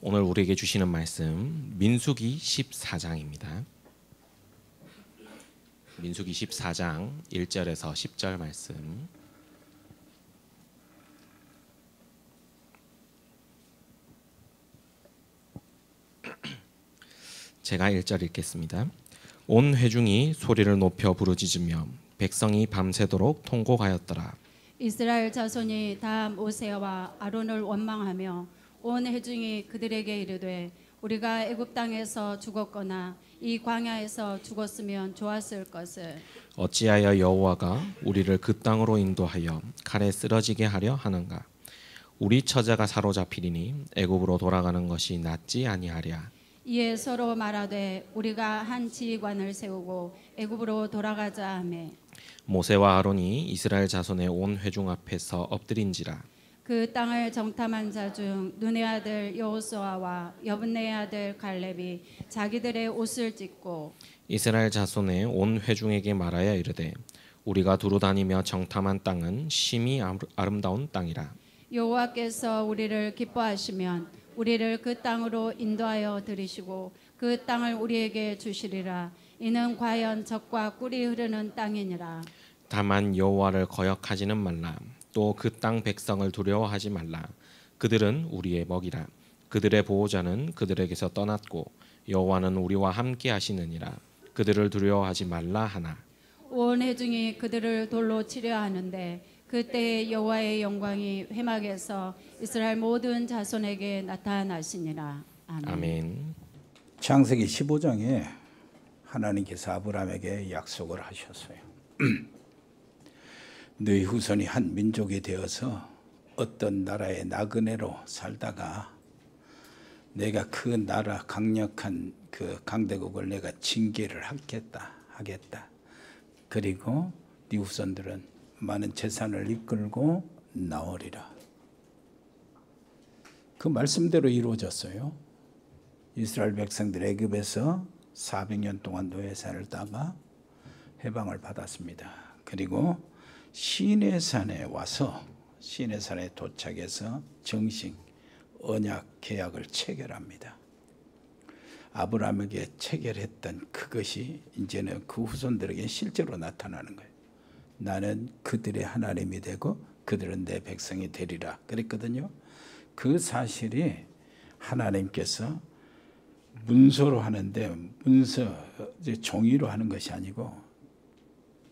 오늘 우리에게 주시는 말씀 민수기 14장입니다. 민수기 14장 1절에서 10절 말씀. 제가 1절 읽겠습니다. 온 회중이 소리를 높여 부르짖으며 백성이 밤새도록 통곡하였더라. 이스라엘 자손이 다 모세와 아론을 원망하며 온 회중이 그들에게 이르되 우리가 애굽 땅에서 죽었거나 이 광야에서 죽었으면 좋았을 것을 어찌하여 여호와가 우리를 그 땅으로 인도하여 칼에 쓰러지게 하려 하는가? 우리 처자가 사로잡히리니 애굽으로 돌아가는 것이 낫지 아니하랴. 이에 서로 말하되 우리가 한 지휘관을 세우고 애굽으로 돌아가자 하매 모세와 아론이 이스라엘 자손의 온 회중 앞에서 엎드린지라. 그 땅을 정탐한 자 중 눈의 아들 여호수아와 여분네의 아들 갈렙이 자기들의 옷을 찢고 이스라엘 자손의 온 회중에게 말하여 이르되 우리가 두루 다니며 정탐한 땅은 심히 아름다운 땅이라. 여호와께서 우리를 기뻐하시면 우리를 그 땅으로 인도하여 들이시고 그 땅을 우리에게 주시리라. 이는 과연 젖과 꿀이 흐르는 땅이니라. 다만 여호와를 거역하지는 말라. 또 그 땅 백성을 두려워하지 말라. 그들은 우리의 먹이라. 그들의 보호자는 그들에게서 떠났고 여호와는 우리와 함께 하시느니라. 그들을 두려워하지 말라 하나. 온 회중이 그들을 돌로 치려 하는데 그때에 여호와의 영광이 회막에서 이스라엘 모든 자손에게 나타나시니라. 아멘. 아멘. 창세기 15장에 하나님께서 아브라함에게 약속을 하셨어요. 너희 후손이 한 민족이 되어서 어떤 나라의 나그네로 살다가 내가 그 나라 강력한 그 강대국을 내가 징계를 하겠다. 그리고 네 후손들은 많은 재산을 이끌고 나오리라. 그 말씀대로 이루어졌어요. 이스라엘 백성들 애굽에서 400년 동안 노예 살다가 해방을 받았습니다. 그리고 시내산에 와서 시내산에 도착해서 정식 언약 계약을 체결합니다. 아브라함에게 체결했던 그것이 이제는 그 후손들에게 실제로 나타나는 거예요. 나는 그들의 하나님이 되고 그들은 내 백성이 되리라 그랬거든요. 그 사실이 하나님께서 문서로 하는데 문서 종이로 하는 것이 아니고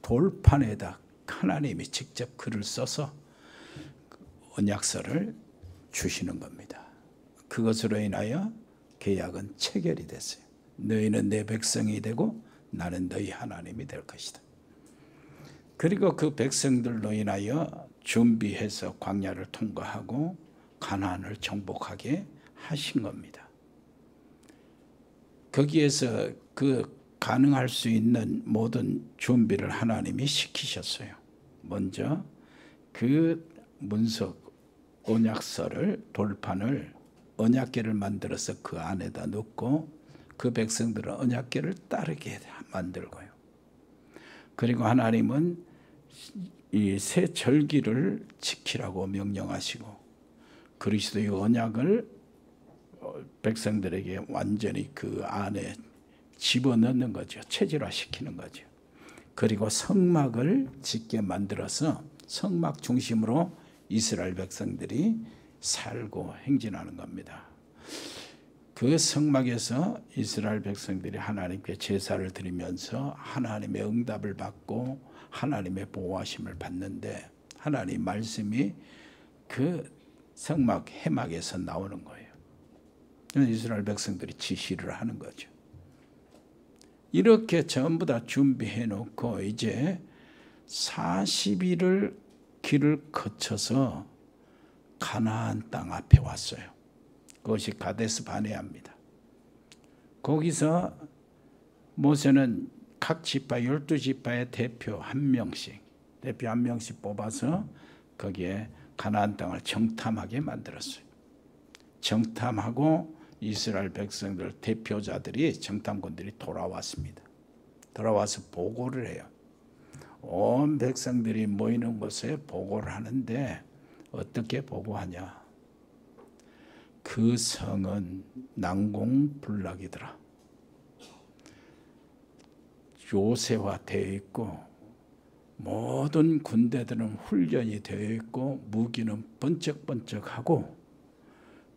돌판에다 하나님이 직접 글을 써서 언약서를 주시는 겁니다. 그것으로 인하여 계약은 체결이 됐어요. 너희는 내 백성이 되고 나는 너희 하나님이 될 것이다. 그리고 그 백성들로 인하여 준비해서 광야를 통과하고 가나안을 정복하게 하신 겁니다. 거기에서 그 가능할 수 있는 모든 준비를 하나님이 시키셨어요. 먼저 그 문서 언약서를 돌판을 언약궤를 만들어서 그 안에다 넣고 그 백성들은 언약궤를 따르게 만들고요. 그리고 하나님은 이 새 절기를 지키라고 명령하시고 그리스도의 언약을 백성들에게 완전히 그 안에 집어넣는 거죠. 체질화시키는 거죠. 그리고 성막을 짓게 만들어서 성막 중심으로 이스라엘 백성들이 살고 행진하는 겁니다. 그 성막에서 이스라엘 백성들이 하나님께 제사를 드리면서 하나님의 응답을 받고 하나님의 보호하심을 받는데 하나님 말씀이 그 성막 해막에서 나오는 거예요. 이스라엘 백성들이 지시를 하는 거죠. 이렇게 전부 다 준비해 놓고 이제 40일을 길을 거쳐서 가나안 땅 앞에 왔어요. 그것이 가데스 바네아입니다. 거기서 모세는 각 지파 12지파의 대표 한 명씩 뽑아서 거기에 가나안 땅을 정탐하게 만들었어요. 정탐하고 이스라엘 백성들 대표자들이 정탐꾼들이 돌아왔습니다. 돌아와서 보고를 해요. 온 백성들이 모이는 곳에 보고를 하는데 어떻게 보고하냐? 그 성은 난공불락이더라. 요새화되어 있고 모든 군대들은 훈련이 되어 있고 무기는 번쩍번쩍하고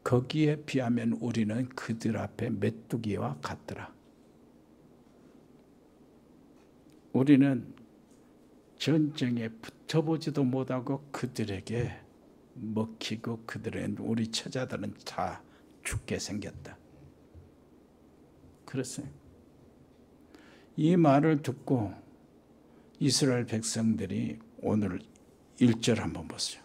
거기에 비하면 우리는 그들 앞에 메뚜기와 같더라. 우리는 전쟁에 붙어보지도 못하고 그들에게 먹히고 그들은 우리 처자들은 다 죽게 생겼다. 그랬어요. 이 말을 듣고 이스라엘 백성들이 오늘 1절 한번 보세요.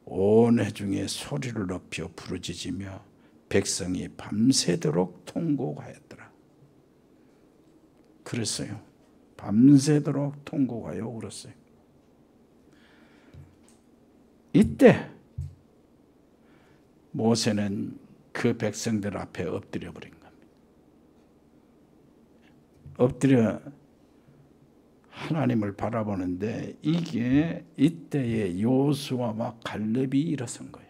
온 회중에 소리를 높여 부르짖으며 백성이 밤새도록 통곡하였더라. 그랬어요. 밤새도록 통곡하여 울었어요. 이때 모세는 그 백성들 앞에 엎드려 버린 겁니다. 엎드려 하나님을 바라보는데 이게 이때의 요수아와 갈렙이 일어선 거예요.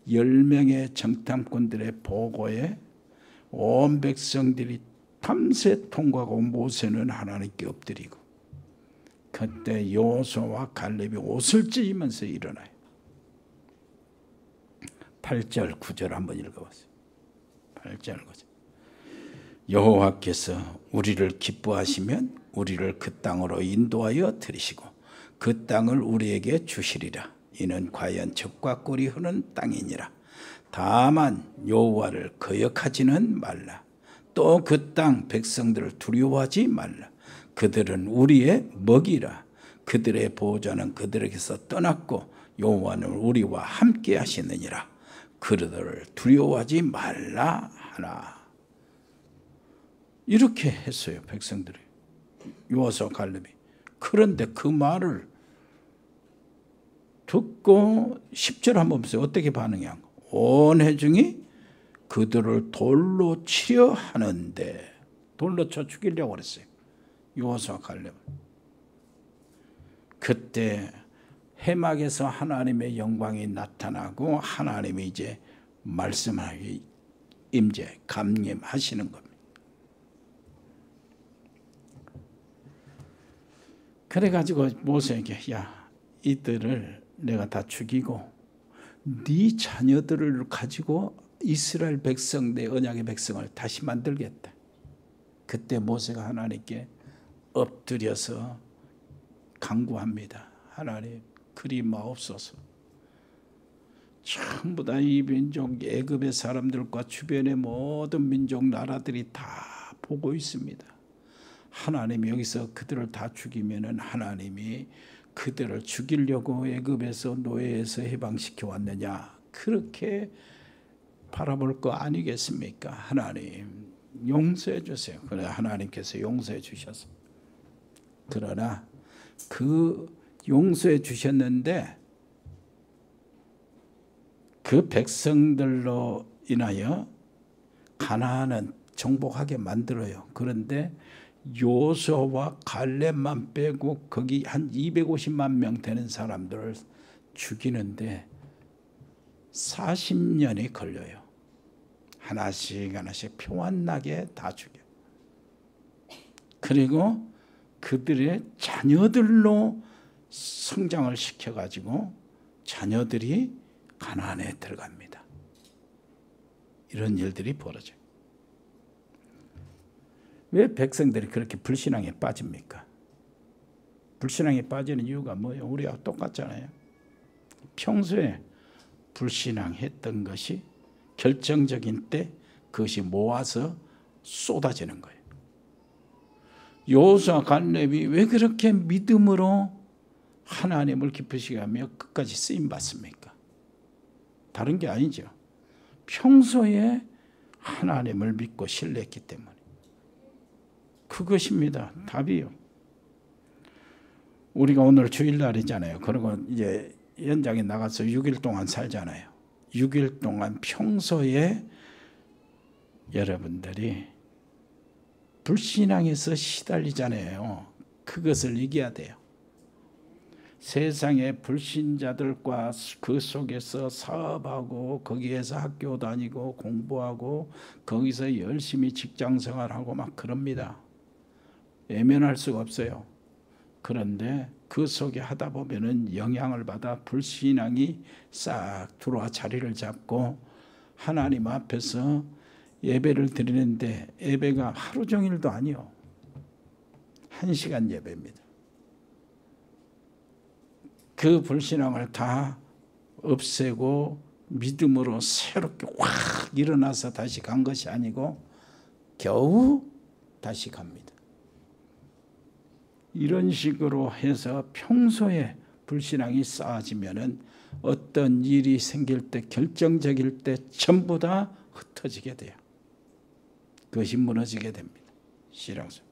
10명의 정탐꾼들의 보고에 온 백성들이 밤새 통과하고 모세는 하나님께 엎드리고 그때 요수아와 갈렙이 옷을 찢으면서 일어나요. 8절 9절 한번 읽어보세요. 8절 9절 여호와께서 우리를 기뻐하시면 우리를 그 땅으로 인도하여 들이시고 그 땅을 우리에게 주시리라. 이는 과연 젖과 꿀이 흐르는 땅이니라. 다만 여호와를 거역하지는 말라. 또 그 땅 백성들을 두려워하지 말라. 그들은 우리의 먹이라. 그들의 보호자는 그들에게서 떠났고 여호와는 우리와 함께 하시느니라. 그들을 두려워하지 말라 하나. 이렇게 했어요. 백성들이. 요수아 갈렙이. 그런데 그 말을 듣고 10절 한번 보세요. 어떻게 반응한 거. 온 회중이 그들을 돌로 치려 하는데 돌로 쳐 죽이려고 그랬어요. 요수아 갈렙을. 그때 해막에서 하나님의 영광이 나타나고 하나님이 이제 말씀하기 임재 감림하시는 겁니다. 그래가지고 모세에게 야 이들을 내가 다 죽이고 네 자녀들을 가지고 이스라엘 백성 내 언약의 백성을 다시 만들겠다. 그때 모세가 하나님께 엎드려서 간구합니다. 하나님 그리 마옵소서. 전부 다 이 민족 애굽의 사람들과 주변의 모든 민족 나라들이 다 보고 있습니다. 하나님이 여기서 그들을 다 죽이면은 하나님이 그들을 죽이려고 애굽에서 노예에서 해방시켜 왔느냐 그렇게 바라볼 거 아니겠습니까? 하나님 용서해 주세요. 그래 하나님께서 용서해 주셔서 그러나 그 용서해 주셨는데 그 백성들로 인하여 가나안은 정복하게 만들어요. 그런데 요수아와 갈렙만 빼고 거기 한 250만 명 되는 사람들을 죽이는데 40년이 걸려요. 하나씩 하나씩 평안나게 다 죽여. 그리고 그들의 자녀들로 성장을 시켜가지고 자녀들이 가나안에 들어갑니다. 이런 일들이 벌어져요. 왜 백성들이 그렇게 불신앙에 빠집니까? 불신앙에 빠지는 이유가 뭐예요? 우리하고 똑같잖아요. 평소에 불신앙했던 것이 결정적인 때 그것이 모아서 쏟아지는 거예요. 여호수아 갈렙이 왜 그렇게 믿음으로 하나님을 기쁘시게 하며 끝까지 쓰임 받습니까? 다른 게 아니죠. 평소에 하나님을 믿고 신뢰했기 때문에. 그것입니다. 답이요. 우리가 오늘 주일날이잖아요. 그리고 이제 현장에 나가서 6일 동안 살잖아요. 6일 동안 평소에 여러분들이 불신앙에서 시달리잖아요. 그것을 이겨야 돼요. 세상의 불신자들과 그 속에서 사업하고 거기에서 학교 다니고 공부하고 거기서 열심히 직장생활하고 막 그럽니다. 외면할 수가 없어요. 그런데 그 속에 하다 보면은 영향을 받아 불신앙이 싹 들어와 자리를 잡고 하나님 앞에서 예배를 드리는데 예배가 하루 종일도 아니요. 1시간 예배입니다. 그 불신앙을 다 없애고 믿음으로 새롭게 확 일어나서 다시 간 것이 아니고 겨우 다시 갑니다. 이런 식으로 해서 평소에 불신앙이 쌓아지면은 어떤 일이 생길 때 결정적일 때 전부 다 흩어지게 돼요. 그것이 무너지게 됩니다. 신앙생활.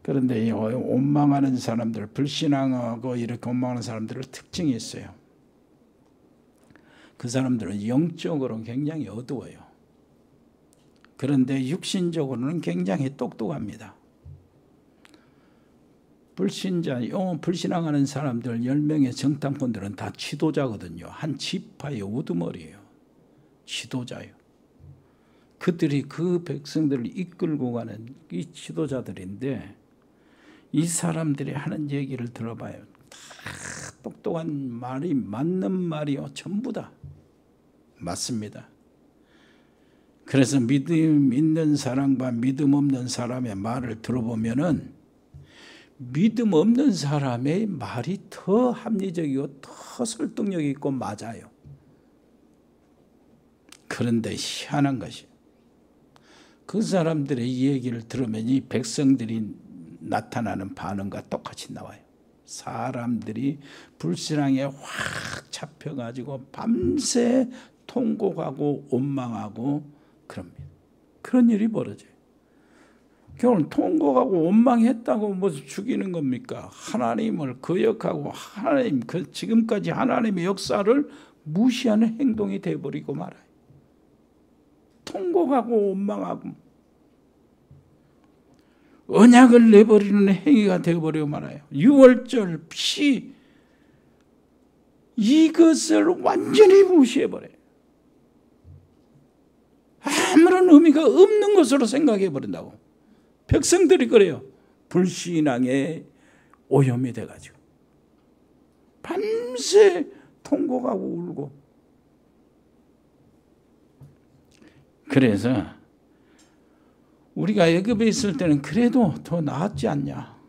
그런데 이 원망하는 사람들, 불신앙하고 이렇게 원망하는 사람들의 특징이 있어요. 그 사람들은 영적으로는 굉장히 어두워요. 그런데 육신적으로는 굉장히 똑똑합니다. 불신앙하는 사람들 10명의 정탐꾼들은 다 지도자거든요. 한 지파의 우두머리예요. 지도자예요. 그들이 그 백성들을 이끌고 가는 이 지도자들인데 이 사람들이 하는 얘기를 들어봐요. 다 똑똑한 말이 맞는 말이요. 전부 다 맞습니다. 그래서 믿음 있는 사람과 믿음 없는 사람의 말을 들어보면은 믿음 없는 사람의 말이 더 합리적이고 더 설득력 있고 맞아요. 그런데 희한한 것이 그 사람들의 이 얘기를 들으면 이 백성들이 나타나는 반응과 똑같이 나와요. 사람들이 불신앙에 확 잡혀가지고 밤새 통곡하고 원망하고 그럽니다. 그런 일이 벌어져요. 결국 통곡하고 원망했다고 뭐 죽이는 겁니까? 하나님을 거역하고 하나님 지금까지 하나님의 역사를 무시하는 행동이 되어버리고 말아요. 통곡하고 원망하고 언약을 내버리는 행위가 되어버리고 말아요. 유월절, 피 이것을 완전히 무시해버려요. 아무런 의미가 없는 것으로 생각해버린다고. 백성들이 그래요. 불신앙에 오염이 돼가지고 밤새 통곡하고 울고. 그래서 우리가 애굽에 있을 때는 그래도 더 나았지 않냐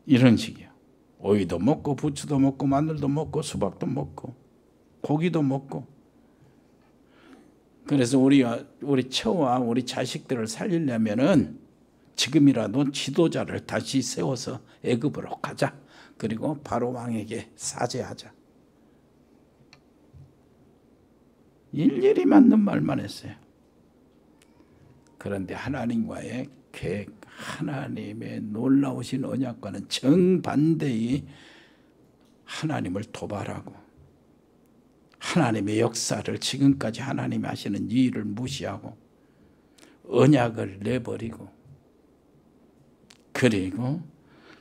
이런 식이야. 오이도 먹고 부추도 먹고 마늘도 먹고 수박도 먹고 고기도 먹고. 그래서 우리 처와 우리 자식들을 살리려면은 지금이라도 지도자를 다시 세워서 애굽으로 가자. 그리고 바로 왕에게 사죄하자. 일일이 맞는 말만 했어요. 그런데 하나님과의 계획, 하나님의 놀라우신 언약과는 정반대의 하나님을 도발하고 하나님의 역사를 지금까지 하나님이 하시는 이 일을 무시하고 언약을 내버리고 그리고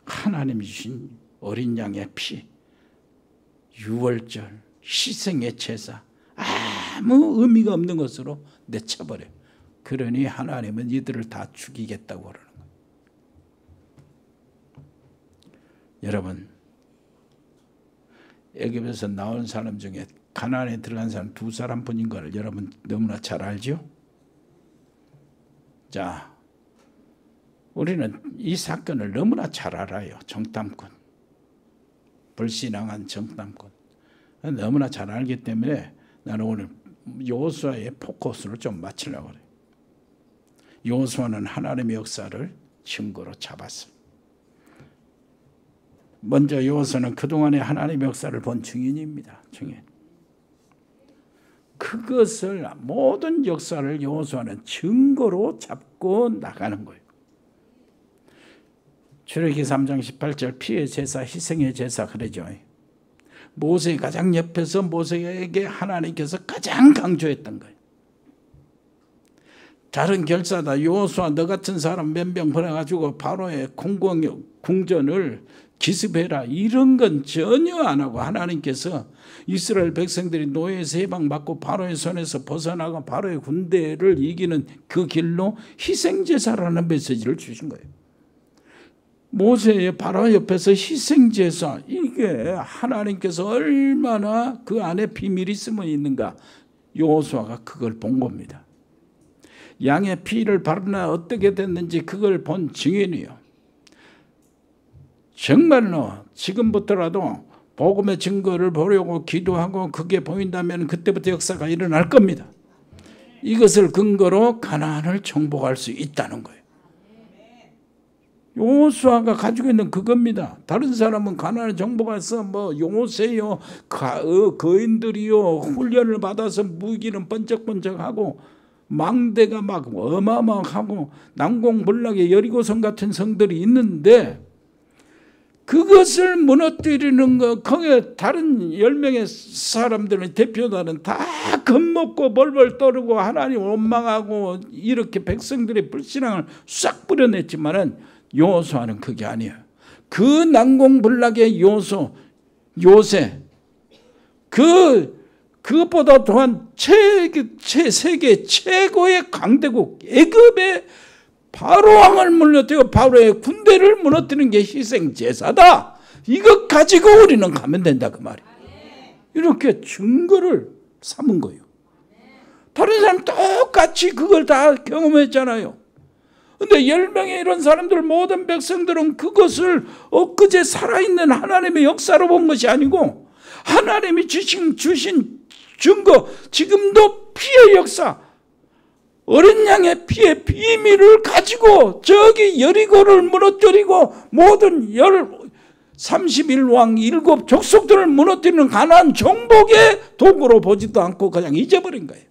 하나님이 주신 어린 양의 피, 유월절, 희생의 제사 아무 의미가 없는 것으로 내쳐버려요. 그러니 하나님은 이들을 다 죽이겠다고 그러는 거예요. 여러분, 애굽에서 나온 사람 중에 가나안에 들어간 사람 2사람뿐인 걸 여러분 너무나 잘 알죠? 자, 우리는 이 사건을 너무나 잘 알아요. 정탐꾼, 불신앙한 정탐꾼 너무나 잘 알기 때문에 나는 오늘 여호수아의 포커스를 좀 맞추려고 그래요. 여호수아는 하나님의 역사를 증거로 잡았어요. 먼저 여호수아는 그동안의 하나님의 역사를 본 증인입니다. 증인. 그것을 모든 역사를 여호수아는 증거로 잡고 나가는 거예요. 출애굽기 3장 18절 피의 제사, 희생의 제사 그러죠. 모세 가장 옆에서 모세에게 하나님께서 가장 강조했던 거예요. 다른 결사다. 여호수아 너 같은 사람 몇 명 보내가지고 바로의 궁전을 기습해라. 이런 건 전혀 안 하고 하나님께서 이스라엘 백성들이 노예에서 해방받고 바로의 손에서 벗어나고 바로의 군대를 이기는 그 길로 희생제사라는 메시지를 주신 거예요. 모세의 바로 옆에서 희생제사, 이게 하나님께서 얼마나 그 안에 비밀이 숨어 있는가, 여호수아가 그걸 본 겁니다. 양의 피를 바르나 어떻게 됐는지 그걸 본 증인이요. 정말로 지금부터라도 복음의 증거를 보려고 기도하고 그게 보인다면 그때부터 역사가 일어날 겁니다. 이것을 근거로 가나안을 정복할 수 있다는 거예요. 여호수아가 가지고 있는 그겁니다. 다른 사람은 가나안을 정복해서 뭐 요새요, 거인들이요, 훈련을 받아서 무기는 번쩍번쩍하고 망대가 막 어마어마하고 난공불락의 여리고성 같은 성들이 있는데 그것을 무너뜨리는 거, 거기에 다른 10명의 사람들은 대표단은 다 겁먹고 벌벌 떠르고 하나님 원망하고 이렇게 백성들의 불신앙을 싹 뿌려냈지만은 여호수아는 그게 아니에요. 그 난공불락의 요새 그것보다 또한 세계 최고의 강대국 애굽의 바로왕을 무너뜨리고 바로의 군대를 무너뜨리는 게 희생제사다. 이것 가지고 우리는 가면 된다 그 말이에요. 이렇게 증거를 삼은 거예요. 다른 사람 똑같이 그걸 다 경험했잖아요. 근데 10명의 이런 사람들, 모든 백성들은 그것을 엊그제 살아있는 하나님의 역사로 본 것이 아니고 하나님이 주신 증거, 지금도 피의 역사, 어린 양의 피의 비밀을 가지고 저기 여리고를 무너뜨리고 모든 31왕 7 족속들을 무너뜨리는 가나안 정복의 도구로 보지도 않고 그냥 잊어버린 거예요.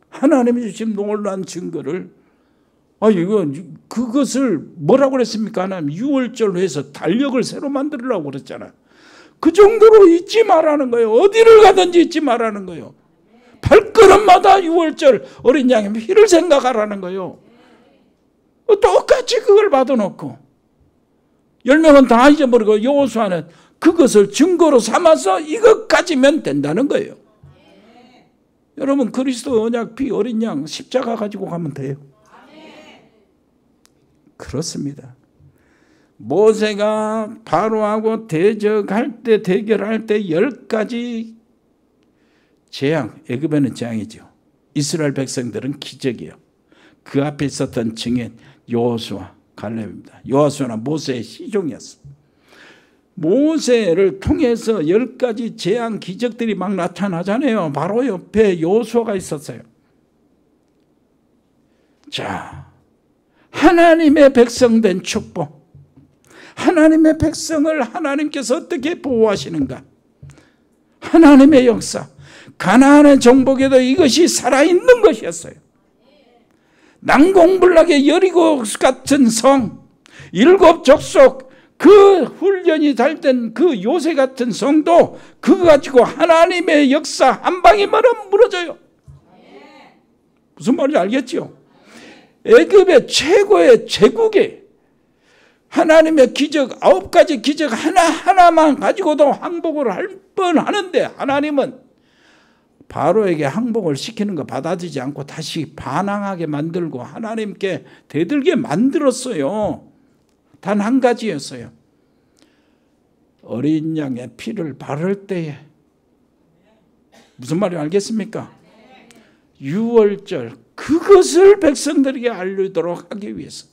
하나님이 주신 놀라운 증거를, 그것을 뭐라고 그랬습니까? 하나님 유월절로 해서 달력을 새로 만들으라고 그랬잖아요. 그 정도로 잊지 말라는 거예요. 어디를 가든지 잊지 말라는 거예요. 발걸음마다 유월절 어린 양의 피를 생각하라는 거예요. 똑같이 그걸 받아놓고 10명은 다 잊어버리고 여호수아는 그것을 증거로 삼아서 이것 가지면 된다는 거예요. 여러분, 그리스도 언약 피 어린 양 십자가 가지고 가면 돼요. 그렇습니다. 모세가 바로하고 대적할 때, 대결할 때 10가지 재앙, 애굽에는 재앙이죠. 이스라엘 백성들은 기적이에요. 그 앞에 있었던 증인 여호수아, 갈렙입니다. 여호수아는 모세의 시종이었어. 모세를 통해서 10가지 재앙, 기적들이 막 나타나잖아요. 바로 옆에 여호수아가 있었어요. 자, 하나님의 백성된 축복, 하나님의 백성을 하나님께서 어떻게 보호하시는가, 하나님의 역사, 가나안의 정복에도 이것이 살아있는 것이었어요. 난공불락의 여리고 같은 성, 7 족속, 그 훈련이 잘 된 그 요새 같은 성도 그거 가지고 하나님의 역사 한 방이면 무너져요. 무슨 말인지 알겠죠? 애굽의 최고의 제국에 하나님의 기적, 9가지 기적 하나하나만 가지고도 항복을 할 뻔하는데 하나님은 바로에게 항복을 시키는 거 받아들이지 않고 다시 반항하게 만들고 하나님께 대들게 만들었어요. 단 한 가지였어요. 어린 양의 피를 바를 때에, 무슨 말인지 알겠습니까? 유월절, 그것을 백성들에게 알리도록 하기 위해서.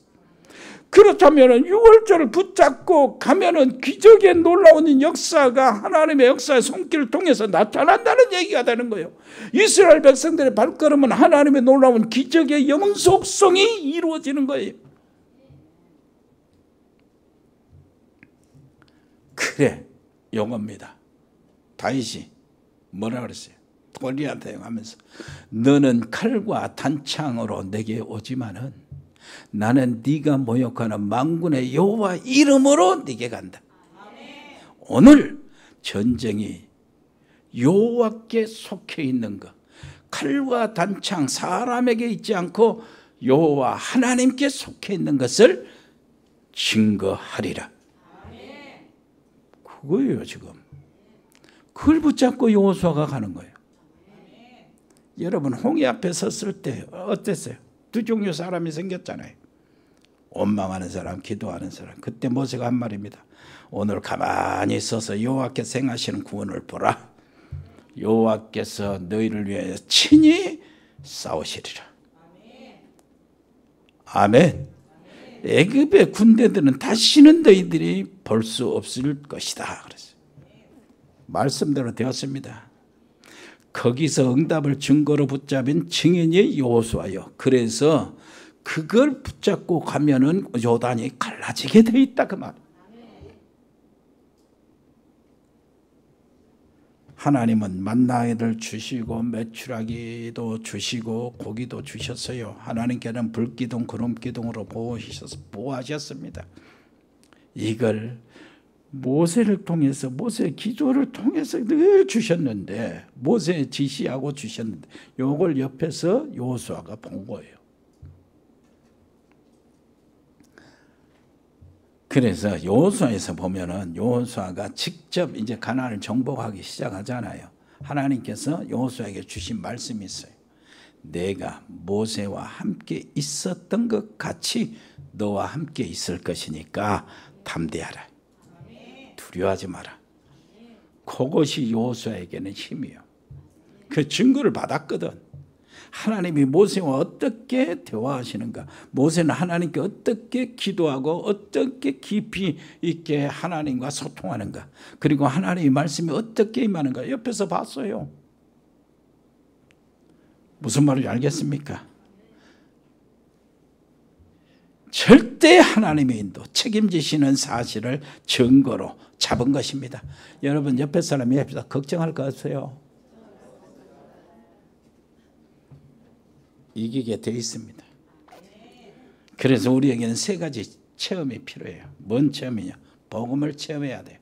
그렇다면 유월절을 붙잡고 가면은 기적의 놀라운 역사가 하나님의 역사의 손길을 통해서 나타난다는 얘기가 되는 거예요. 이스라엘 백성들의 발걸음은 하나님의 놀라운 기적의 영혼 속성이 이루어지는 거예요. 그래, 용어입니다. 다윗이 뭐라 그랬어요? 골리앗에 하면서 너는 칼과 단창으로 내게 오지만은 나는 네가 모욕하는 만군의 여호와 이름으로 네게 간다. 오늘 전쟁이 여호와께 속해 있는 것, 칼과 단창 사람에게 있지 않고 여호와 하나님께 속해 있는 것을 증거하리라. 그거예요 지금. 그걸 붙잡고 여호수아가 가는 거예요. 여러분 홍해 앞에 섰을 때 어땠어요? 두 종류 사람이 생겼잖아요. 원망하는 사람, 기도하는 사람. 그때 모세가 한 말입니다. 오늘 가만히 있어서 여호와께서 행하시는 구원을 보라. 여호와께서 너희를 위해 친히 싸우시리라. 아멘. 애굽의 군대들은 다시는 너희들이 볼 수 없을 것이다. 그랬어요. 말씀대로 되었습니다. 거기서 응답을 증거로 붙잡은 증인이 여호수아요. 그래서 그걸 붙잡고 가면은 요단이 갈라지게 돼 있다 그 말. 하나님은 만나를 주시고 메추라기도 주시고 고기도 주셨어요. 하나님께는 불기둥 구름기둥으로 보호하셨습니다. 이걸 모세를 통해서 모세의 기도를 통해서 늘 주셨는데 모세의 지시하고 주셨는데 이걸 옆에서 여호수아가 본 거예요. 그래서 여호수아에서 보면은 여호수아가 직접 이제 가나안을 정복하기 시작하잖아요. 하나님께서 여호수아에게 주신 말씀이 있어요. 내가 모세와 함께 있었던 것 같이 너와 함께 있을 것이니까 담대하라. 두려워하지 마라. 그것이 여호수아에게는 힘이에요. 그 증거를 받았거든. 하나님이 모세와 어떻게 대화하시는가, 모세는 하나님께 어떻게 기도하고 어떻게 깊이 있게 하나님과 소통하는가, 그리고 하나님의 말씀이 어떻게 임하는가 옆에서 봤어요. 무슨 말인지 알겠습니까? 절대 하나님의 인도, 책임지시는 사실을 증거로 잡은 것입니다. 여러분 옆에 사람이 옆에서 걱정할 것 같아요. 이기게 돼 있습니다. 그래서 우리에게는 세 가지 체험이 필요해요. 뭔 체험이냐? 복음을 체험해야 돼요.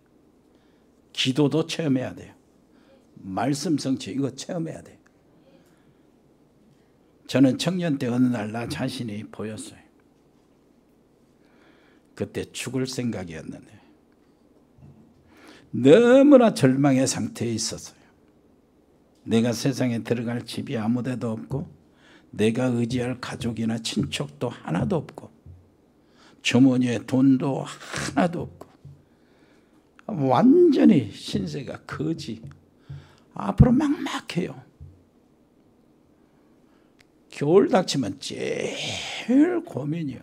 기도도 체험해야 돼요. 말씀 성취 이거 체험해야 돼요. 저는 청년 때 어느 날 나 자신이 보였어요. 그때 죽을 생각이었는데 너무나 절망의 상태에 있었어요. 내가 세상에 들어갈 집이 아무 데도 없고 내가 의지할 가족이나 친척도 하나도 없고 주머니에 돈도 하나도 없고 완전히 신세가 거지. 앞으로 막막해요. 겨울 닥치면 제일 고민이요.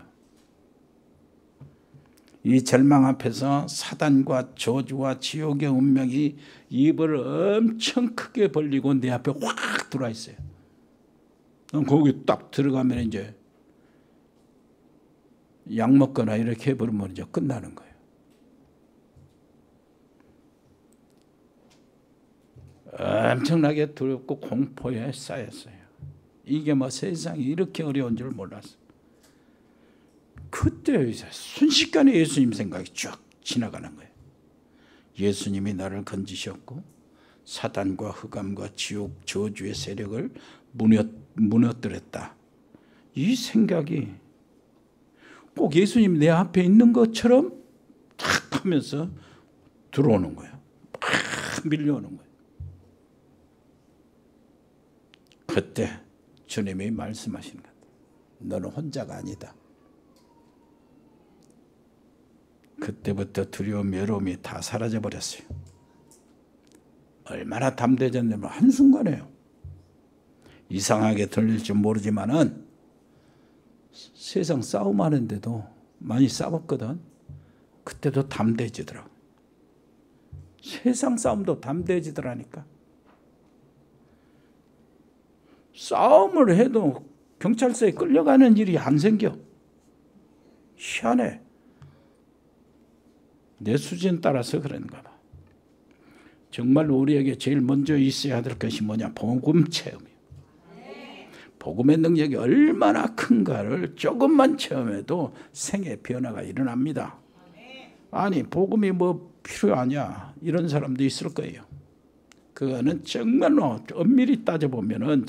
이 절망 앞에서 사단과 저주와 지옥의 운명이 입을 엄청 크게 벌리고 내 앞에 확 들어와 있어요. 거기 딱 들어가면 이제 약 먹거나 이렇게 해버리면 이제 끝나는 거예요. 엄청나게 두렵고 공포에 쌓였어요. 이게 뭐 세상이 이렇게 어려운 줄 몰랐어요. 그때 순식간에 예수님 생각이 쭉 지나가는 거예요. 예수님이 나를 건지셨고 사단과 흑암과 지옥 저주의 세력을 무너뜨렸다. 이 생각이 꼭 예수님 내 앞에 있는 것처럼 탁 하면서 들어오는 거예요. 막 밀려오는 거예요. 그때 주님이 말씀하시는 것. 너는 혼자가 아니다. 그때부터 두려움, 외로움이 다 사라져 버렸어요. 얼마나 담대해졌냐면 한순간에요. 이상하게 들릴지 모르지만은 세상 싸움하는데도 많이 싸웠거든. 그때도 담대해지더라고. 세상 싸움도 담대해지더라니까. 싸움을 해도 경찰서에 끌려가는 일이 안 생겨. 희한해. 내 수준 따라서 그런가 봐. 정말 우리에게 제일 먼저 있어야 될 것이 뭐냐? 복음 체험이에요. 복음의 능력이 얼마나 큰가를 조금만 체험해도 생의 변화가 일어납니다. 아니 복음이 뭐 필요하냐 이런 사람도 있을 거예요. 그거는 정말로 엄밀히 따져보면은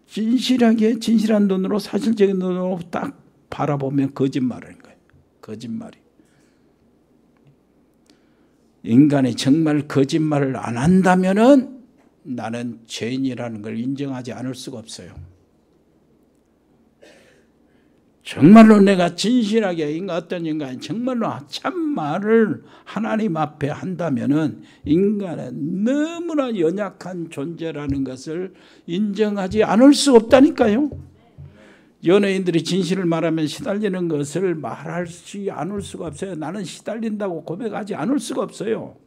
진실하게 진실한 눈으로 사실적인 눈으로 딱 바라보면 거짓말인 거예요. 거짓말이. 인간이 정말 거짓말을 안 한다면은 나는 죄인이라는 걸 인정하지 않을 수가 없어요. 정말로 내가 진실하게 어떤 인간이 정말로 참말을 하나님 앞에 한다면은 인간은 너무나 연약한 존재라는 것을 인정하지 않을 수 없다니까요. 연예인들이 진실을 말하면 시달리는 것을 말하지 않을 수가 없어요. 나는 시달린다고 고백하지 않을 수가 없어요.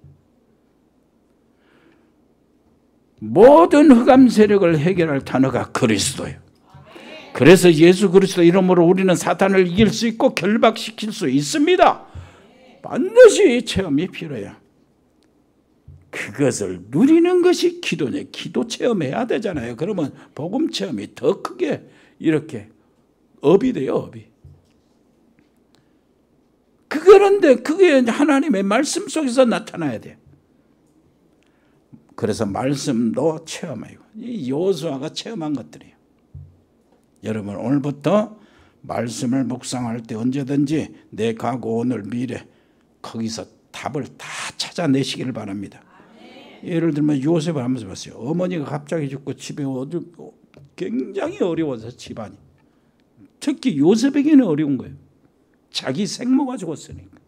모든 흑암 세력을 해결할 단어가 그리스도예요. 그래서 예수 그리스도 이름으로 우리는 사탄을 이길 수 있고 결박시킬 수 있습니다. 반드시 체험이 필요해요. 그것을 누리는 것이 기도네. 기도 체험해야 되잖아요. 그러면 복음 체험이 더 크게 이렇게 업이 돼요. 업이. 그런데 그게 하나님의 말씀 속에서 나타나야 돼요. 그래서 말씀도 체험해요. 이 여호수아가 체험한 것들이에요. 여러분 오늘부터 말씀을 묵상할 때 언제든지 내 과거 오늘 미래 거기서 답을 다 찾아내시기를 바랍니다. 예를 들면 요셉을 한번 보세요. 어머니가 갑자기 죽고 집에 굉장히 어려워서 집안이. 특히 요셉에게는 어려운 거예요. 자기 생모가 죽었으니까.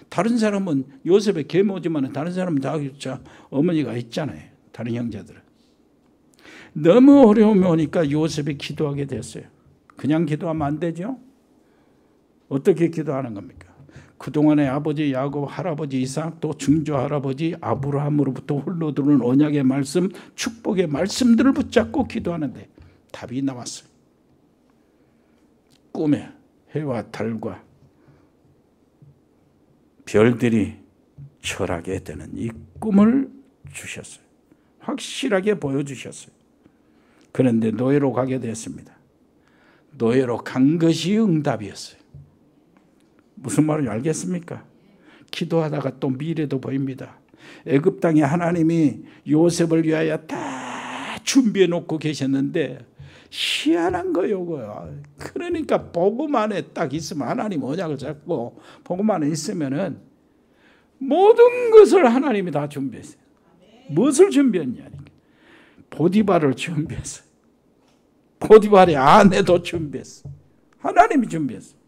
다른 사람은 요셉의 계모지만 다른 사람은 다 어머니가 있잖아요. 다른 형제들은. 너무 어려움이 오니까 요셉이 기도하게 됐어요. 그냥 기도하면 안 되죠? 어떻게 기도하는 겁니까? 그동안에 아버지 야곱, 할아버지 이삭, 또 증조 할아버지 아브라함으로부터 흘러들어오는 언약의 말씀, 축복의 말씀들을 붙잡고 기도하는데 답이 나왔어요. 꿈에 해와 달과 별들이 절하게 되는 이 꿈을 주셨어요. 확실하게 보여주셨어요. 그런데 노예로 가게 됐습니다. 노예로 간 것이 응답이었어요. 무슨 말인지 알겠습니까? 기도하다가 또 미래도 보입니다. 애굽 땅에 하나님이 요셉을 위하여 다 준비해 놓고 계셨는데 희한한 거예요. 그러니까 복음 안에 딱 있으면 하나님 언약을 잡고 복음 안에 있으면은 모든 것을 하나님이 다 준비했어요. 무엇을 준비했냐니까. 보디발을 준비했어요. 보디발의 아내도 준비했어요. 하나님이 준비했어요.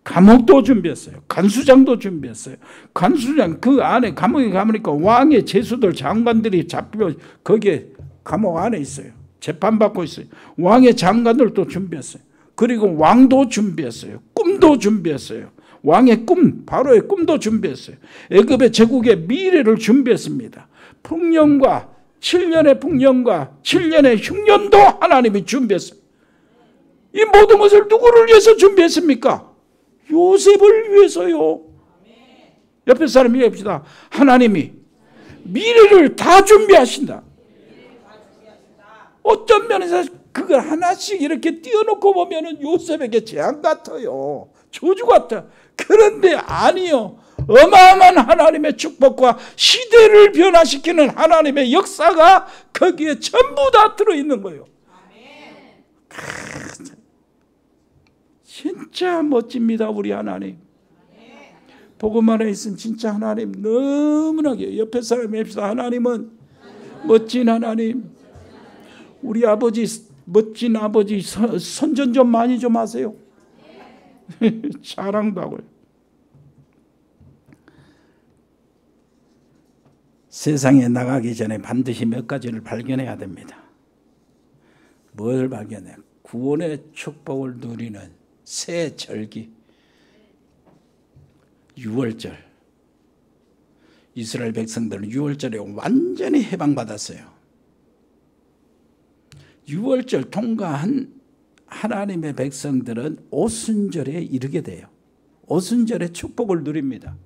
감옥도 준비했어요. 간수장도 준비했어요. 간수장 그 안에 감옥에 가보니까 왕의 제수들 장관들이 잡혀 거기에 감옥 안에 있어요. 재판받고 있어요. 왕의 장관들도 준비했어요. 그리고 왕도 준비했어요. 꿈도 준비했어요. 왕의 꿈, 바로의 꿈도 준비했어요. 애굽의 제국의 미래를 준비했습니다. 풍년과 7년의 풍년과 7년의 흉년도 하나님이 준비했어요. 이 모든 것을 누구를 위해서 준비했습니까? 요셉을 위해서요. 옆에 사람 얘기합시다. 하나님이 미래를 다 준비하신다. 어떤 면에서 그걸 하나씩 이렇게 띄워놓고 보면 요셉에게 재앙 같아요. 저주 같아. 그런데 아니요. 어마어마한 하나님의 축복과 시대를 변화시키는 하나님의 역사가 거기에 전부 다 들어있는 거예요. 진짜 멋집니다. 우리 하나님. 복음 안에 있으면 진짜 하나님 너무나게 옆에 사람이 합시다. 하나님은 멋진 하나님. 우리 아버지 멋진 아버지 선전 좀 많이 좀 하세요. 자랑도 하고요. 세상에 나가기 전에 반드시 몇 가지를 발견해야 됩니다. 뭘 발견해요? 구원의 축복을 누리는 새 절기, 유월절. 이스라엘 백성들은 유월절에 완전히 해방받았어요. 유월절 통과한 하나님의 백성들은 오순절에 이르게 돼요. 오순절에 축복을 누립니다.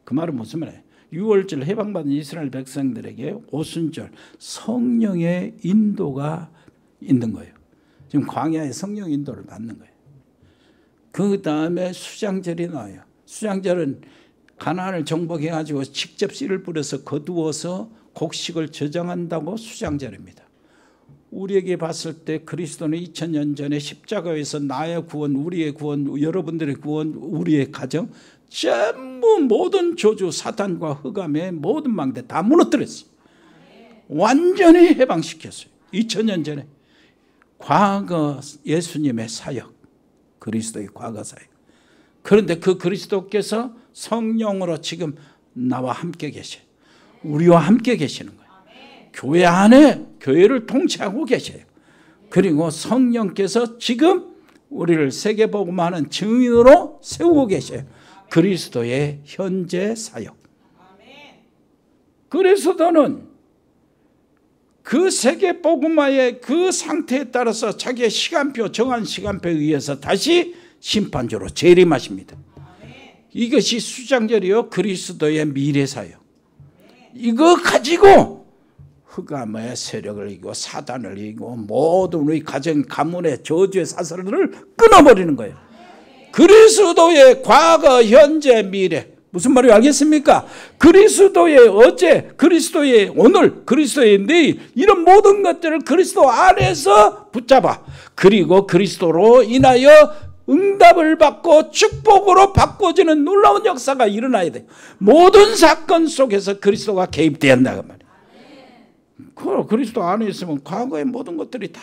그 말은 무슨 말이에요? 유월절 해방받은 이스라엘 백성들에게 오순절 성령의 인도가 있는 거예요. 지금 광야에 성령 인도를 받는 거예요. 그 다음에 수장절이 나와요. 수장절은 가나안을 정복해가지고 직접 씨를 뿌려서 거두어서 곡식을 저장한다고 수장절입니다. 우리에게 봤을 때 그리스도는 2000년 전에 십자가에서 나의 구원, 우리의 구원, 여러분들의 구원, 우리의 가정 전부 모든 저주, 사탄과 흑암의 모든 망대 다 무너뜨렸어요. 완전히 해방시켰어요. 2000년 전에. 과거 예수님의 사역, 그리스도의 과거 사역. 그런데 그 그리스도께서 성령으로 지금 나와 함께 계셔요. 우리와 함께 계시는 거예요. 교회 안에 교회를 통치하고 계셔요. 그리고 성령께서 지금 우리를 세계복음하는 증인으로 세우고 계셔요. 그리스도의 현재 사역. 그래서 저는 그 세계복음화의 그 상태에 따라서 자기의 시간표, 정한 시간표에 의해서 다시 심판주로 재림하십니다. 이것이 수장절이요, 그리스도의 미래사역. 이거 가지고 흑암의 세력을 이기고 사단을 이기고 모든 우리 가정, 가문의 저주의 사슬을 끊어버리는 거예요. 그리스도의 과거, 현재, 미래. 무슨 말인지 알겠습니까? 그리스도의 어제, 그리스도의 오늘, 그리스도의 내일, 이런 모든 것들을 그리스도 안에서 붙잡아. 그리고 그리스도로 인하여 응답을 받고 축복으로 바꿔지는 놀라운 역사가 일어나야 돼요. 모든 사건 속에서 그리스도가 개입돼야 한다고 말이에요. 그리스도 안에 있으면 과거의 모든 것들이 다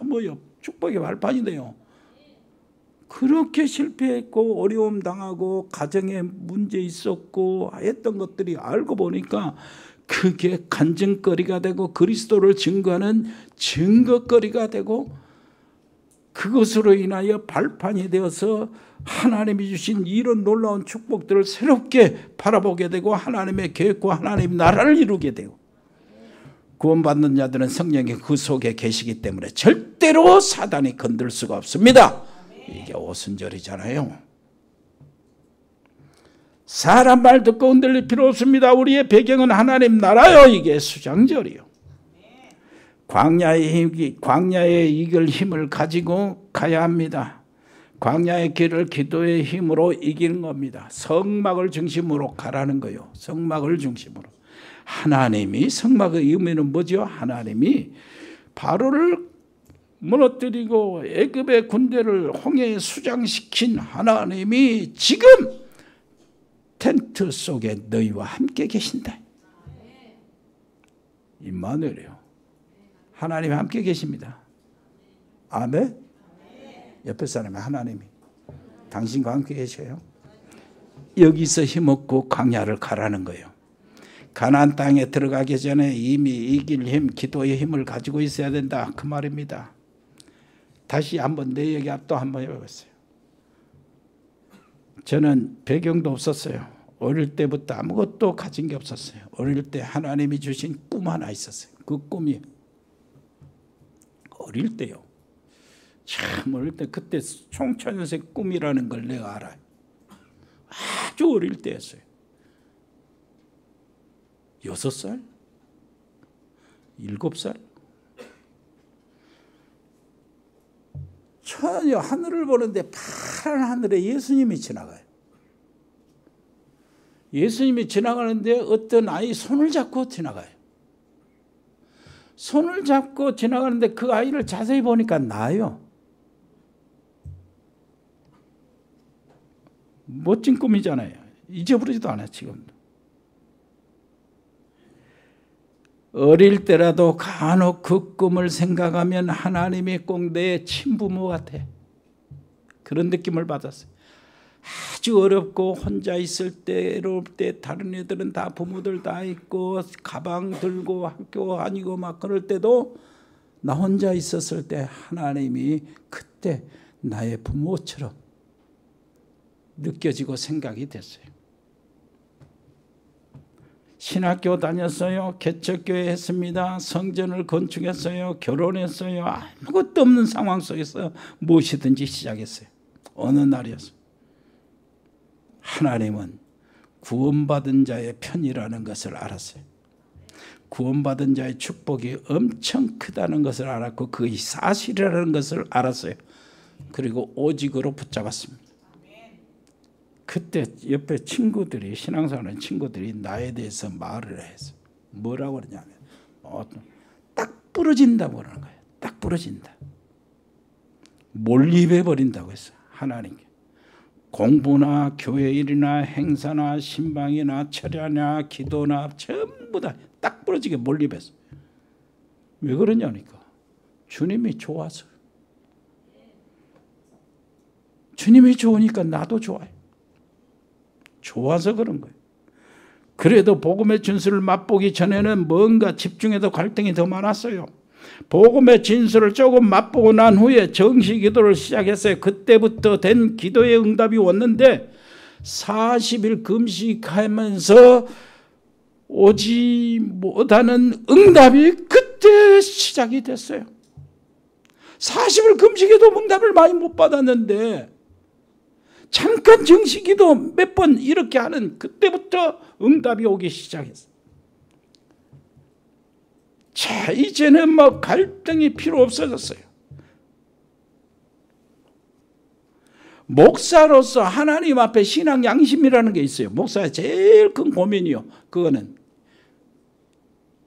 뭐요? 축복의 발판이 돼요. 그렇게 실패했고 어려움 당하고 가정에 문제 있었고 했던 것들이 알고 보니까 그게 간증거리가 되고 그리스도를 증거하는 증거거리가 되고 그것으로 인하여 발판이 되어서 하나님이 주신 이런 놀라운 축복들을 새롭게 바라보게 되고 하나님의 계획과 하나님의 나라를 이루게 되고 구원받는 자들은 성령이 그 속에 계시기 때문에 절대로 사단이 건들 수가 없습니다. 이게 오순절이잖아요. 사람 말 듣고 흔들릴 필요 없습니다. 우리의 배경은 하나님 나라요. 이게 수장절이요. 광야의 이길 힘을 가지고 가야 합니다. 광야의 길을 기도의 힘으로 이기는 겁니다. 성막을 중심으로 가라는 거예요. 성막을 중심으로. 하나님이, 성막의 의미는 뭐죠? 하나님이 바로를 무너뜨리고 애굽의 군대를 홍해에 수장시킨 하나님이 지금 텐트 속에 너희와 함께 계신다. 임마누엘이요. 하나님이 함께 계십니다. 아멘. 옆에 사람이 하나님이 당신과 함께 계셔요. 여기서 힘없고 광야를 가라는 거예요. 가나안 땅에 들어가기 전에 이미 이길 힘, 기도의 힘을 가지고 있어야 된다. 그 말입니다. 다시 한번 내 얘기 또 한번 해보겠어요. 저는 배경도 없었어요. 어릴 때부터 아무것도 가진 게 없었어요. 어릴 때 하나님이 주신 꿈 하나 있었어요. 그 꿈이 어릴 때요. 참 어릴 때 그때 총천연색 꿈이라는 걸 내가 알아요. 아주 어릴 때였어요. 6살? 7살? 전혀 하늘을 보는데 파란 하늘에 예수님이 지나가요. 예수님이 지나가는데 어떤 아이 손을 잡고 지나가요. 손을 잡고 지나가는데 그 아이를 자세히 보니까 나요. 멋진 꿈이잖아요. 잊어버리지도 않아요. 지금도. 어릴 때라도 간혹 그 꿈을 생각하면 하나님이 꼭 내 친부모 같아. 그런 느낌을 받았어요. 아주 어렵고 혼자 있을 때, 외로울 때 다른 애들은 다 부모들 다 있고 가방 들고 학교 다니고 막 그럴 때도 나 혼자 있었을 때 하나님이 그때 나의 부모처럼 느껴지고 생각이 됐어요. 신학교 다녔어요. 개척교회 했습니다. 성전을 건축했어요. 결혼했어요. 아무것도 없는 상황 속에서 무엇이든지 시작했어요. 어느 날이었어요. 하나님은 구원받은 자의 편이라는 것을 알았어요. 구원받은 자의 축복이 엄청 크다는 것을 알았고 그것이 사실이라는 것을 알았어요. 그리고 오직으로 붙잡았습니다. 그때 옆에 친구들이, 신앙생활하는 친구들이 나에 대해서 말을 했어. 뭐라고 그러냐면 딱 부러진다고 그러는 거예요. 딱 부러진다. 몰입해 버린다고 했어. 하나님께. 공부나 교회 일이나 행사나 신방이나 철야나 기도나 전부 다 딱 부러지게 몰입했어. 왜 그러냐니까 주님이 좋아서. 주님이 좋으니까 나도 좋아요. 좋아서 그런 거예요. 그래도 복음의 진술을 맛보기 전에는 뭔가 집중해도 갈등이 더 많았어요. 복음의 진술을 조금 맛보고 난 후에 정식 기도를 시작했어요. 그때부터 된 기도의 응답이 왔는데 40일 금식하면서 오지 못하는 응답이 그때 시작이 됐어요. 40일 금식에도 응답을 많이 못 받았는데 잠깐 정식 기도 몇 번 이렇게 하는 그때부터 응답이 오기 시작했어요. 자, 이제는 뭐 갈등이 필요 없어졌어요. 목사로서 하나님 앞에 신앙 양심이라는 게 있어요. 목사의 제일 큰 고민이요. 그거는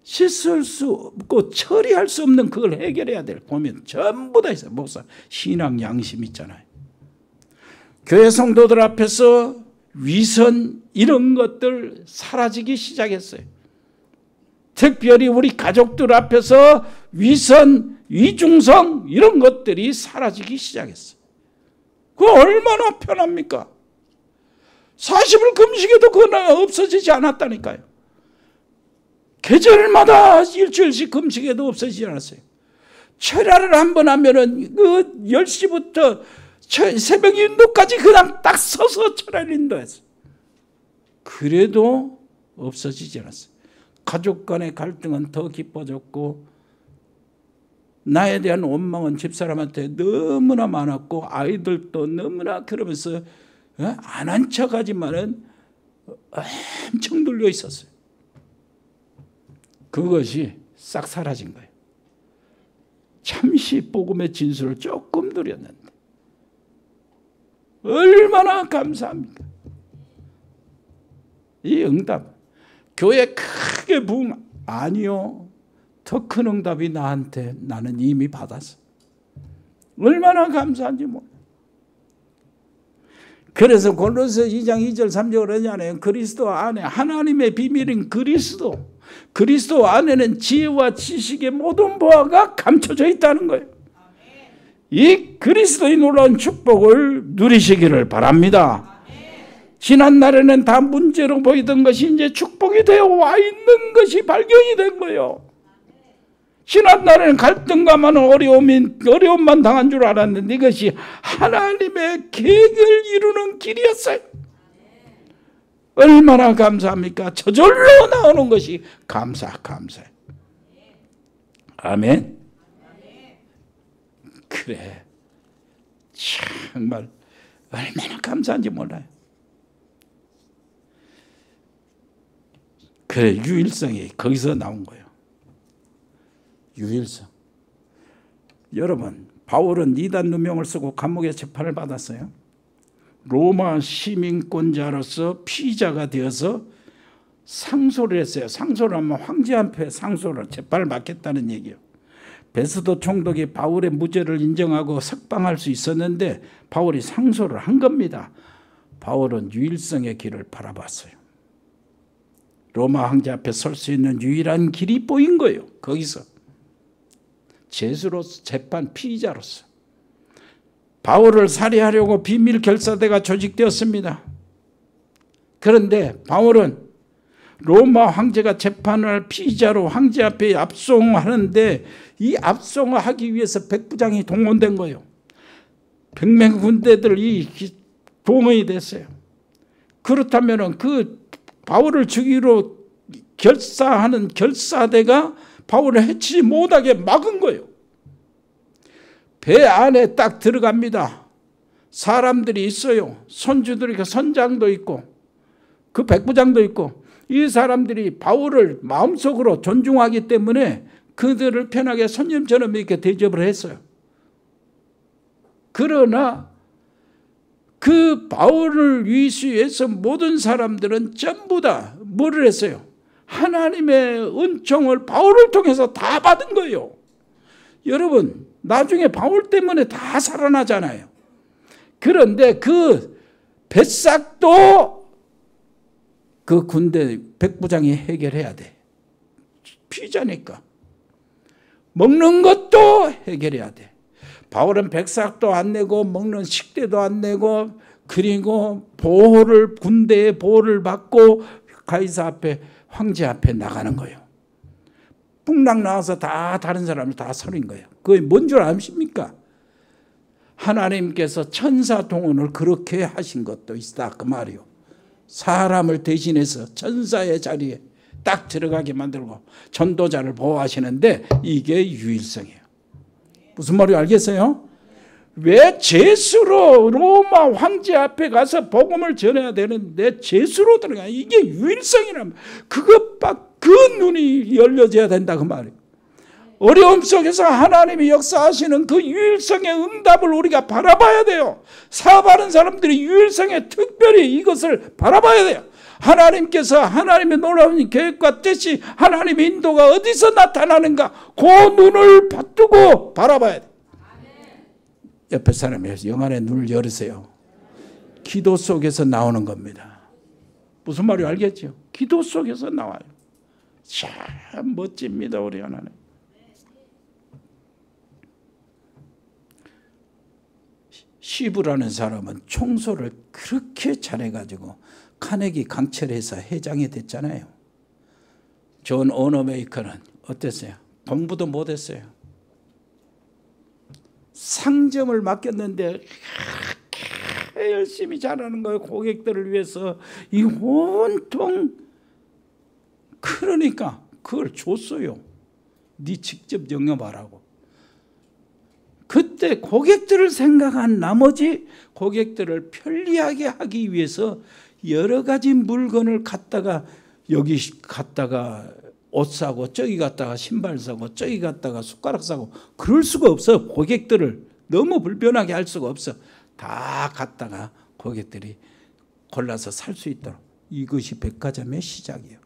씻을 수 없고 처리할 수 없는 그걸 해결해야 될 고민 전부 다 있어요. 목사 신앙 양심 있잖아요. 교회 성도들 앞에서 위선 이런 것들 사라지기 시작했어요. 특별히 우리 가족들 앞에서 위선, 위중성 이런 것들이 사라지기 시작했어요. 그거 얼마나 편합니까? 40일 금식에도 그건 없어지지 않았다니까요. 계절마다 일주일씩 금식에도 없어지지 않았어요. 철야를 한번 하면은 그 10시부터 새벽 인도까지 그냥 딱 서서 철야를 인도했어요. 그래도 없어지지 않았어요. 가족 간의 갈등은 더 깊어졌고 나에 대한 원망은 집사람한테 너무나 많았고 아이들도 너무나 그러면서 안 한 척하지만은 엄청 눌려 있었어요. 그것이 싹 사라진 거예요. 잠시 복음의 진술을 조금 누렸는데 얼마나 감사합니까? 이 응답 교회 크게 부흥 아니요. 더 큰 응답이 나는 이미 받았어. 얼마나 감사한지 몰라요. 그래서 골로새 2장 2절 3절을 하잖아요. 그리스도 안에 하나님의 비밀인 그리스도 안에는 지혜와 지식의 모든 보화가 감춰져 있다는 거예요. 이 그리스도의 놀라운 축복을 누리시기를 바랍니다. 지난 날에는 다 문제로 보이던 것이 이제 축복이 되어 와 있는 것이 발견이 된 거예요. 지난 날에는 갈등과 많은 어려움만 당한 줄 알았는데 이것이 하나님의 계획을 이루는 길이었어요. 얼마나 감사합니까? 저절로 나오는 것이 감사해요. 아멘. 그래, 정말 얼마나 감사한지 몰라요. 그래, 유일성이 거기서 나온 거예요. 유일성. 여러분, 바울은 이단 누명을 쓰고 감옥에 재판을 받았어요. 로마 시민권자로서 피의자가 되어서 상소를 했어요. 상소를 하면 황제 앞에 상소를 재판을 받겠다는 얘기예요. 베스도 총독이 바울의 무죄를 인정하고 석방할 수 있었는데 바울이 상소를 한 겁니다. 바울은 유일성의 길을 바라봤어요. 로마 황제 앞에 설 수 있는 유일한 길이 보인 거예요. 거기서 죄수로서 재판 피의자로서 바울을 살해하려고 비밀 결사대가 조직되었습니다. 그런데 바울은 로마 황제가 재판을 피의자로 황제 앞에 압송하는데 이 압송을 하기 위해서 백부장이 동원된 거예요. 100명 군대들이 동원이 됐어요. 그렇다면 그 바울을 죽이로 결사하는 결사대가 바울을 해치지 못하게 막은 거예요. 배 안에 딱 들어갑니다. 사람들이 있어요. 선주들이 선장도 있고 그 백부장도 있고 이 사람들이 바울을 마음속으로 존중하기 때문에 그들을 편하게 손님처럼 이렇게 대접을 했어요. 그러나 그 바울을 위시해서 모든 사람들은 전부 다 뭐를 했어요? 하나님의 은총을 바울을 통해서 다 받은 거예요. 여러분, 나중에 바울 때문에 다 살아나잖아요. 그런데 그 뱃삭도 그 군대 백부장이 해결해야 돼. 피자니까. 먹는 것도 해결해야 돼. 바울은 백삭도 안 내고 먹는 식대도 안 내고, 그리고 보호를, 군대의 보호를 받고 가이사 앞에, 황제 앞에 나가는 거예요. 풍랑 나와서 다 다른 사람을 다 서린 거예요. 그게 뭔 줄 아십니까? 하나님께서 천사 동원을 그렇게 하신 것도 있다 그 말이요. 사람을 대신해서 천사의 자리에 딱 들어가게 만들고 전도자를 보호하시는데, 이게 유일성이에요. 무슨 말인지 알겠어요? 왜 죄수로 로마 황제 앞에 가서 복음을 전해야 되는데 죄수로 들어가? 이게 유일성이란, 그 눈이 열려져야 된다 그 말이에요. 어려움 속에서 하나님이 역사하시는 그 유일성의 응답을 우리가 바라봐야 돼요. 사업하는 사람들이 유일성에 특별히 이것을 바라봐야 돼요. 하나님께서 하나님의 놀라운 계획과 뜻이, 하나님의 인도가 어디서 나타나는가, 그 눈을 받두고 바라봐야 돼요. 옆에 사람이 영안의 눈을 열으세요. 기도 속에서 나오는 겁니다. 무슨 말인지 알겠죠? 기도 속에서 나와요. 참 멋집니다, 우리 하나님. 시브라는 사람은 청소를 그렇게 잘해가지고 카네기 강철에서 회장이 됐잖아요. 존 오너메이커는 어땠어요? 공부도 못했어요. 상점을 맡겼는데 열심히 잘하는 거예요. 고객들을 위해서 이 온통. 그러니까 그걸 줬어요. 네 직접 영업하라고. 그때 고객들을 생각한 나머지 고객들을 편리하게 하기 위해서 여러 가지 물건을 갖다가, 여기 갔다가 옷 사고, 저기 갔다가 신발 사고, 저기 갔다가 숟가락 사고, 그럴 수가 없어. 고객들을 너무 불편하게 할 수가 없어. 다 갖다가 고객들이 골라서 살 수 있도록. 이것이 백화점의 시작이에요.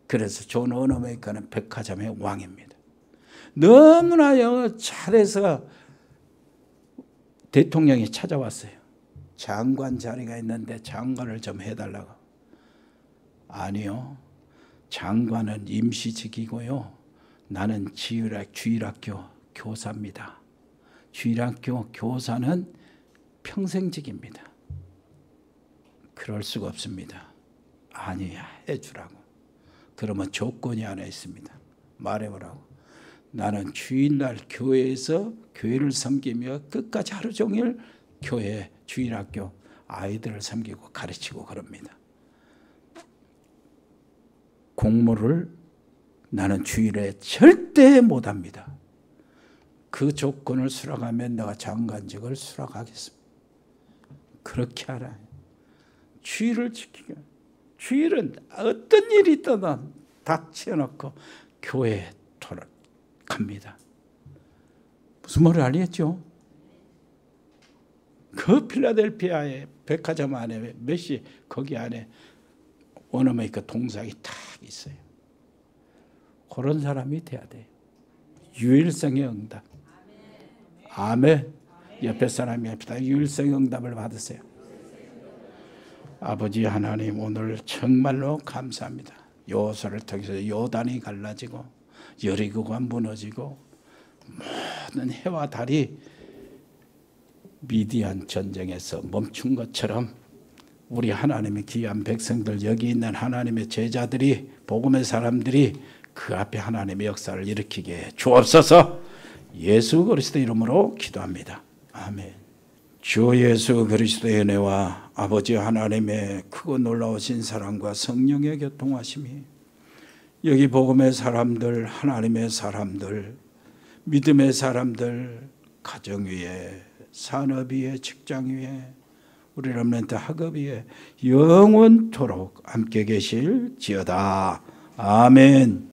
그래서 존 오너메이커는 백화점의 왕입니다. 너무나 영어 잘해서 대통령이 찾아왔어요. 장관 자리가 있는데 장관을 좀 해달라고. 아니요, 장관은 임시직이고요, 나는 주일학교 교사입니다. 주일학교 교사는 평생직입니다. 그럴 수가 없습니다. 아니야, 해주라고. 그러면 조건이 하나 있습니다. 말해보라고. 나는 주일날 교회에서 교회를 섬기며 끝까지 하루 종일 교회, 주일학교 아이들을 섬기고 가르치고 그럽니다. 공모를 나는 주일에 절대 못합니다. 그 조건을 수락하면 내가 장관직을 수락하겠습니다. 그렇게 알아요. 주일을 지키게. 주일은 어떤 일이 있든 다 치워놓고 교회에 갑니다. 무슨 말을 알겠죠? 그 필라델피아의 백화점 안에 몇시 거기 안에 오너메이커 동상이 딱 있어요. 그런 사람이 돼야 돼요. 유일성의 응답. 아멘. 옆에 사람이 합시다. 유일성의 응답을 받으세요. 아버지 하나님, 오늘 정말로 감사합니다. 요소를 통해서 요단이 갈라지고 여리고가 무너지고 모든 해와 달이 미디안 전쟁에서 멈춘 것처럼 우리 하나님의 귀한 백성들, 여기 있는 하나님의 제자들이, 복음의 사람들이 그 앞에 하나님의 역사를 일으키게 주옵소서. 예수 그리스도 이름으로 기도합니다. 아멘. 주 예수 그리스도의 은혜와 아버지 하나님의 크고 놀라우신 사랑과 성령의 교통하심이 여기 복음의 사람들, 하나님의 사람들, 믿음의 사람들, 가정 위에, 산업 위에, 직장 위에, 우리 렘넌트 학업 위에 영원토록 함께 계실지어다. 아멘.